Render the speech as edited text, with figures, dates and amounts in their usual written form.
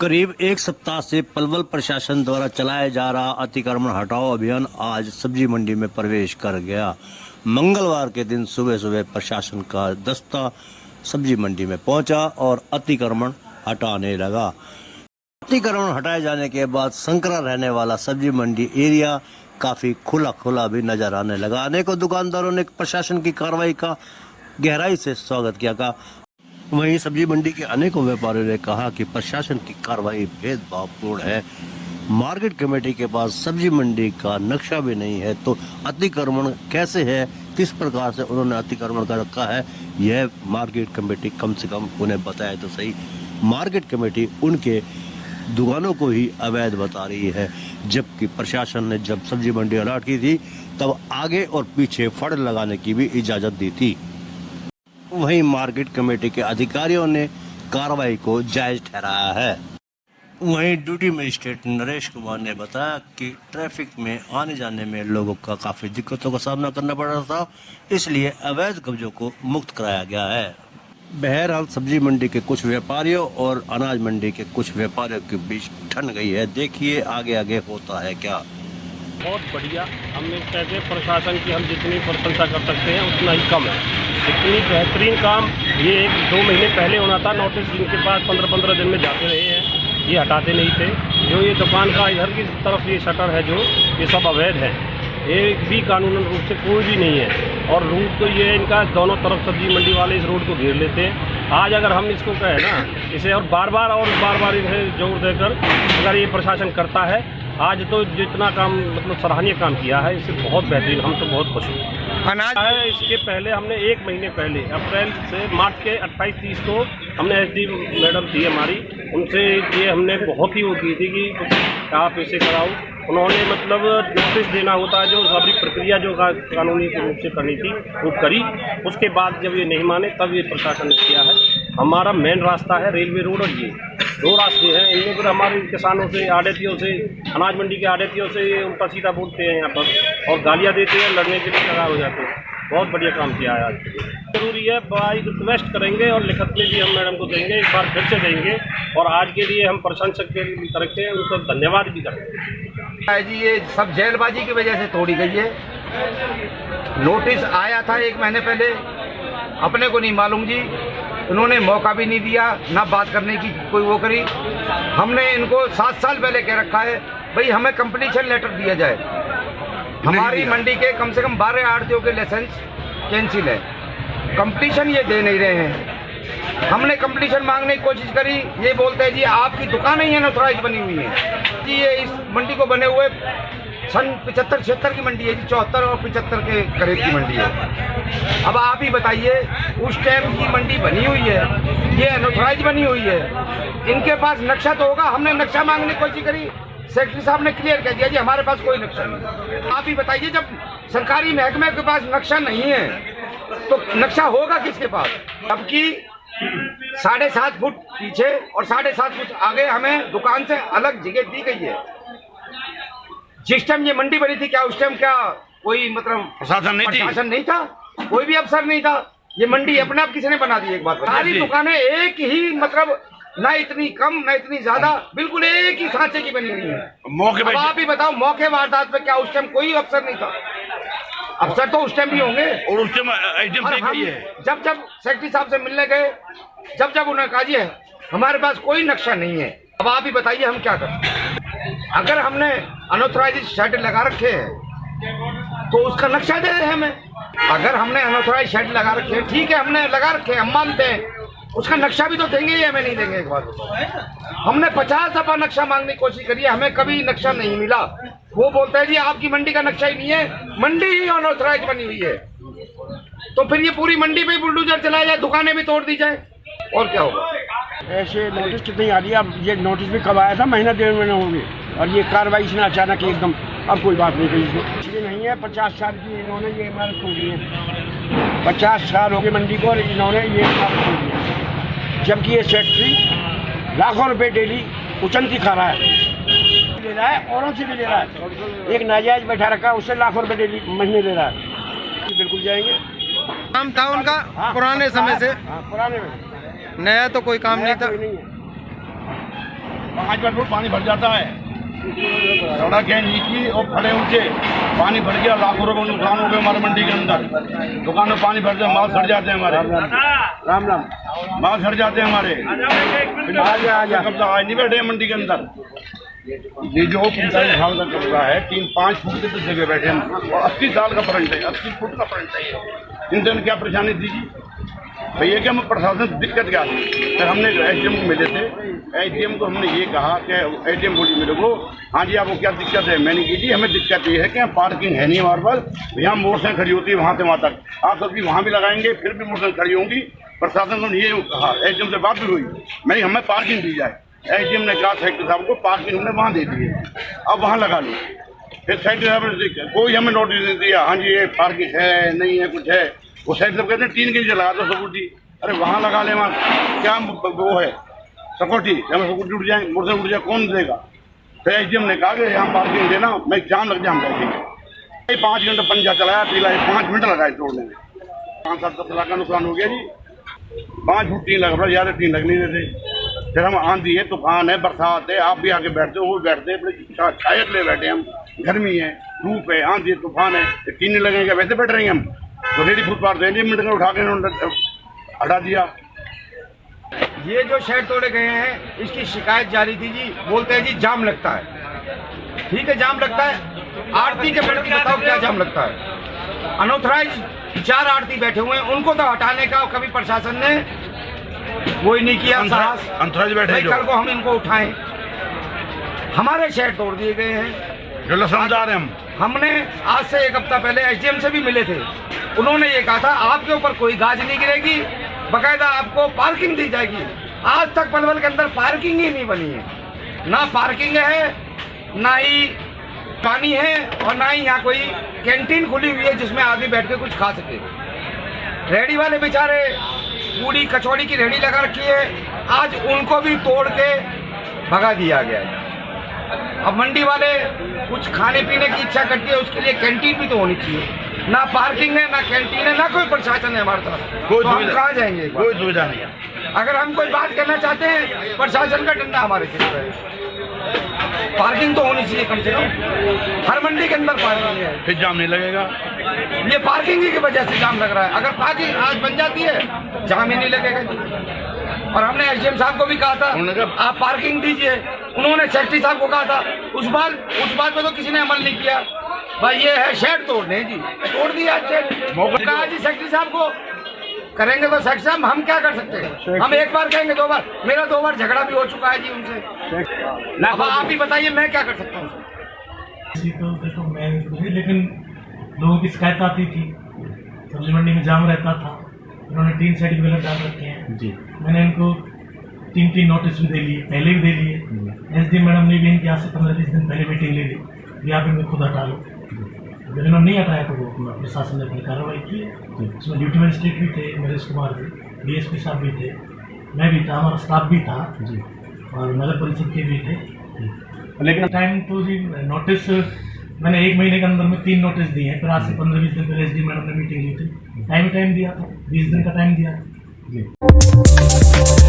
करीब एक सप्ताह से पलवल प्रशासन द्वारा चलाया जा रहा अतिक्रमण हटाओ अभियान आज सब्जी मंडी में प्रवेश कर गया। मंगलवार के दिन सुबह सुबह प्रशासन का दस्ता सब्जी मंडी में पहुंचा और अतिक्रमण हटाने लगा। अतिक्रमण हटाए जाने के बाद संकरा रहने वाला सब्जी मंडी एरिया काफी खुला खुला भी नजर आने लगा। अनेकों दुकानदारों ने प्रशासन की कार्रवाई का गहराई से स्वागत किया। वहीं सब्जी मंडी के अनेकों व्यापारियों ने कहा कि प्रशासन की कार्रवाई भेदभावपूर्ण है। मार्केट कमेटी के पास सब्जी मंडी का नक्शा भी नहीं है तो अतिक्रमण कैसे है, किस प्रकार से उन्होंने अतिक्रमण कर रखा है, यह मार्केट कमेटी कम से कम उन्हें बताए तो सही। मार्केट कमेटी उनके दुकानों को ही अवैध बता रही है, जबकि प्रशासन ने जब सब्जी मंडी अलर्ट की थी तब आगे और पीछे फड़ लगाने की भी इजाजत दी थी। वहीं मार्केट कमेटी के अधिकारियों ने कार्रवाई को जायज ठहराया है। वहीं ड्यूटी मजिस्ट्रेट नरेश कुमार ने बताया कि ट्रैफिक में आने जाने में लोगों का काफी दिक्कतों का सामना करना पड़ रहा था, इसलिए अवैध कब्जों को मुक्त कराया गया है। बहरहाल सब्जी मंडी के कुछ व्यापारियों और अनाज मंडी के कुछ व्यापारियों के बीच ठन गई है। देखिए आगे आगे होता है क्या। बहुत बढ़िया। हम कहते हैं प्रशासन की हम जितनी प्रशंसा कर सकते हैं उतना ही कम है। इतनी बेहतरीन काम ये 1-2 महीने पहले होना था। नोटिस जिनके पास 15-15 दिन में जाते रहे हैं, ये हटाते नहीं थे। जो ये दुकान का इधर की तरफ ये शटर है, जो ये सब अवैध है, एक भी कानूनन रूप से कोई भी नहीं है। और रूट तो ये इनका दोनों तरफ सब्जी मंडी वाले इस रोड को घेर लेते हैं। आज अगर हम इसको कहें ना, इसे और बार बार इसे जोर देकर अगर ये प्रशासन करता है, आज तो जितना काम मतलब सराहनीय काम किया है, इससे बहुत बेहतरीन, हम तो बहुत खुश हैं। अनाज है इसके पहले हमने 1 महीने पहले अप्रैल से मार्च के 28-30 को हमने एसडी मैडम थी हमारी, उनसे ये हमने बहुत ही वो की थी कि आप इसे कराओ। उन्होंने मतलब नोटिस देना होता है, जो सारी प्रक्रिया जो कानूनी रूप से करनी थी वो करी। उसके बाद जब ये नहीं माने तब ये प्रशासन ने किया है। हमारा मेन रास्ता है रेलवे रोड, और ये 2 रास्ते हैं। इनमें फिर हमारे किसानों से, आड़तियों से, अनाज मंडी के आड़तियों से ये उल्टा सीधा बोलते हैं यहाँ पर और गालियाँ देते हैं, लड़ने के लिए तैयार हो जाते हैं। बहुत बढ़िया काम किया है आज। जरूरी है, बाई रिक्वेस्ट करेंगे और लिखत में भी हम मैडम को देंगे, एक बार फिर से देंगे। और आज के लिए हम प्रशंसक के तरफ से उनको धन्यवाद भी करेंगे। जी ये सब जैलबाजी की वजह से तोड़ी गई है। नोटिस आया था 1 महीने पहले, अपने को नहीं मालूम जी, उन्होंने मौका भी नहीं दिया, ना बात करने की कोई वो करी। हमने इनको 7 साल पहले कह रखा है भाई हमें कंपटीशन लेटर दिया जाए। हमारी मंडी के कम से कम 12 आड़तियों के लाइसेंस कैंसिल है, कंपटीशन ये दे नहीं रहे हैं। हमने कंपटीशन मांगने की कोशिश करी, ये बोलते हैं जी आपकी दुकानें ही अनऑथराइज बनी हुई हैं जी। ये इस मंडी को बने हुए सन 75-76 की मंडी है जी, 74 और 75 के करीब की मंडी है। अब आप ही बताइए, उस टाइम की मंडी बनी हुई है, ये अनऑथराइज बनी हुई है। इनके पास नक्शा तो होगा, हमने नक्शा मांगने की कोशिश करी, सेक्रेटरी साहब ने क्लियर कर दिया जी हमारे पास कोई नक्शा नहीं। आप ही बताइए, जब सरकारी महकमे के पास नक्शा नहीं है तो नक्शा होगा किसके पास? जबकि 7.5 फुट पीछे और 7.5 फुट आगे हमें दुकान से अलग जगह दी गई है। जिस टाइम ये मंडी बनी थी, क्या उस टाइम क्या कोई मतलब प्रशासन नहीं था, कोई भी अफसर नहीं था? ये मंडी अपने आप किसी ने बना दी? एक बात, सारी दुकानें एक ही मतलब ना इतनी कम ना इतनी ज्यादा, बिल्कुल एक ही सांचे की बनी हुई है। मौके पे आप ही बताओ, मौके वारदात पे क्या उस टाइम कोई अफसर नहीं था? अफसर तो उस टाइम भी होंगे। और उस टाइम जब सेक्रेटरी साहब से मिलने गए, जब उन्होंने कहा जी हमारे पास कोई नक्शा नहीं है, अब आप ही बताइए हम क्या करें? अगर हमने अनऑथराइज शेड लगा रखे हैं तो उसका नक्शा दे रहे हमें। अगर हमने अनऑथराइज शेड लगा रखे हैं, ठीक है, हमने लगा रखे हैं, हम मानते हैं, उसका नक्शा भी तो देंगे ही, हमें नहीं देंगे? एक बात बताओ, हमने 50 दफा नक्शा मांगने की कोशिश करी है, हमें कभी नक्शा नहीं मिला। वो बोलता है जी आपकी मंडी का नक्शा ही नहीं है, मंडी ही अनऑथराइज बनी हुई है। तो फिर ये पूरी मंडी पे बुलडोजर चलाया जाए, दुकानें भी तोड़ दी जाए, और क्या होगा? ऐसे नोटिस कितनी आ रही है। अब ये नोटिस भी कब आया था, महीना 1.5 महीना हो गए, और ये कार्रवाई इसने अचानक एकदम, अब कोई बात नहीं कही इसमें नहीं है। 50 साल की इन्होंने ये इमारत तोड़ी है, 50 साल हो गए मंडी को और इन्होंने ये इमारत तोड़ी है। जबकि ये फैक्ट्री लाखों रुपए डेली उचनती खा रहा है, ले रहा है, औरों से भी ले रहा है। एक नाजायज बैठा रखा है, उससे लाखों रुपए डेली महीने ले रहा है। बिल्कुल जाएंगे। काम था उनका पुराने समय से, पुराने में नया तो कोई काम नहीं था। 5 बार रोड पानी भर जाता है, सड़क है नीची और खड़े ऊंचे, पानी भर गया, लाखों रुपए नुकसान हो गए हमारे मंडी के अंदर। दुकान में पानी भर जाए, माल सड़ जाते हैं हमारे, राम राम माल सड़ जाते हैं हमारे। कब्जा आज नहीं बैठे हैं मंडी के अंदर। ये जो 45 साल का कब्जा है, 3-5 फुट की तो जगह बैठे हैं और 80 साल का फ्रंट है, 80 फुट का फ्रंट है। इनसे क्या परेशानी थी जी भैया कि हमें प्रशासन दिक्कत क्या थी। फिर हमने एसडीएम को मिले थे, एसडीएम को हमने ये कहा कि एसडीएम बोली मेरे को, हाँ जी आपको क्या दिक्कत है। मैंने की जी हमें दिक्कत ये है कि पार्किंग है नहीं हमारे पास, यहाँ मोटरसाइकिल खड़ी होती है वहाँ से वहाँ तक, आप सबकी वहाँ भी लगाएंगे फिर भी मोटरसाइकिल खड़ी होंगी। प्रशासन ने ये कहा, एसडीएम से बात भी हुई, मैंने हमें पार्किंग दी जाए। एसडीएम ने कहा सेक्रेटरी साहब को पार्किंग हमने वहाँ दे दी है, अब वहाँ लगा लो। फिर सेक्रेटरी साहब ने कोई हमें नोटिस नहीं दिया, हाँ जी ये पार्किंग है नहीं है कुछ है। वो सेक्रेटरी साहब कहते हैं 3 के नीचे लगा दो सिक्योरिटी। अरे वहाँ लगा ले, वहाँ क्या वो है सिक्योरिटी, हमें सिक्योरिटी उठ जाए, मोटरसाइकिल उठ जाए, कौन देगा। फिर एसडीएम ने कहा कि यहाँ पार्किंग देना, मैं जाम लग जाए हम बैठेंगे। 5 घंटे पंजा चलाया, पीला 5 मिनट लगाए तोड़ने में, 5-7 लाख का नुकसान हो गया जी। 5 फुट 3 लग रहा, ज़्यादा 3 लग नहीं देते। फिर हम आंधी है, तूफान है, बरसात है, आप भी आके बैठते हो, वो भी बैठते हैं, छाया ले बैठे हम, गर्मी है, धूप है, आंधी है, तूफान है, 3 नहीं लगेंगे, वैसे बैठ रहेंगे हम। तो रेडी फुटपाथ देंगे, मिनट में उठा के हटा दिया। ये जो शेड तोड़े गए हैं इसकी शिकायत जारी थी जी, बोलते हैं जी जाम लगता है। ठीक है जाम लगता है, आरती के प्रति बताओ क्या जाम लगता है। अनऑथराइज 4 आरती बैठे हुए हैं, उनको तो हटाने का कभी प्रशासन ने वो ही नहीं किया। अंतराज बैठे कल को हम इनको उठाएं। हमारे शेड तोड़ दिए गए हैं, जो लसमदार हैं हमने आज से 1 हफ्ता पहले एसडीएम से भी मिले थे, उन्होंने ये कहा था आपके ऊपर कोई गाज नहीं गिरेगी, बकायदा आपको पार्किंग दी जाएगी। आज तक पलवल के अंदर पार्किंग ही नहीं बनी है, ना पार्किंग है, ना ही पानी है और ना ही यहाँ कोई कैंटीन खुली हुई है जिसमें आदमी बैठ के कुछ खा सके। रेहड़ी वाले बेचारे पूरी कचौड़ी की रेहड़ी लगा रखी है, आज उनको भी तोड़ के भगा दिया गया है। अब मंडी वाले कुछ खाने पीने की इच्छा करती है, उसके लिए कैंटीन भी तो होनी चाहिए। ना पार्किंग है, ना कैंटीन है, ना कोई प्रशासन है हमारे तरफ, कोई तो हम सुविधा कहाँ जाएंगे। कोई सुविधा नहीं है। अगर हम कोई बात करना चाहते हैं, प्रशासन का डंडा हमारे सिर पर है। पार्किंग तो होनी चाहिए कम से कम, हर मंडी के अंदर पार्किंग है, फिर जाम नहीं लगेगा। ये पार्किंग की वजह से जाम लग रहा है। अगर पार्किंग आज बन जाती है, जाम ही नहीं लगेगा। और हमने एसडीएम साहब को भी कहा था आप पार्किंग दीजिए, उन्होंने सेक्रेटरी साहब को कहा था, उस बात पे तो किसी ने अमल नहीं किया। भाई ये है शेड तोड़ने जी, तोड़ दिया शेड। कहा जी सेक्रेटरी साहब को करेंगे तो सेक्रेटरी साहब हम क्या कर सकते हैं, हम 1 बार कहेंगे 2 बार, मेरा 2 बार झगड़ा भी हो चुका है जी उनसे। अब आप ही बताइए मैं क्या कर सकता हूँ। तो देखो मैं लेकिन लोगों की शिकायत आती थी, सब्जी मंडी में जाम रहता था, इन्होंने 3 साइड भी गलत डाल रखे हैं जी। मैंने इनको 3 नोटिस भी दे लिए, पहले भी दे लिए। एसडीएम मैडम ने भी इनके यहाँ से 15-20 दिन पहले मीटिंग ले ली, यहाँ पे खुद हटा लो। जब इन्होंने नहीं हटाया तो वो प्रशासन ने अपनी कार्रवाई की। उसमें ड्यूटी मजिस्ट्रेट भी थे, नरेश कुमार जी, डीएसपी साहब भी थे, मैं भी था, हमारा स्टाफ भी था जी, और नगर परिषद के भी थे। लेकिन टाइम तो जी नोटिस मैंने 1 महीने के अंदर में 3 नोटिस दिए हैं। फिर आज से 15-20 दिन पहले एसडीएम मैडम ने मीटिंग ली थी, टाइम दिया था, 20 दिन का टाइम दिया जी।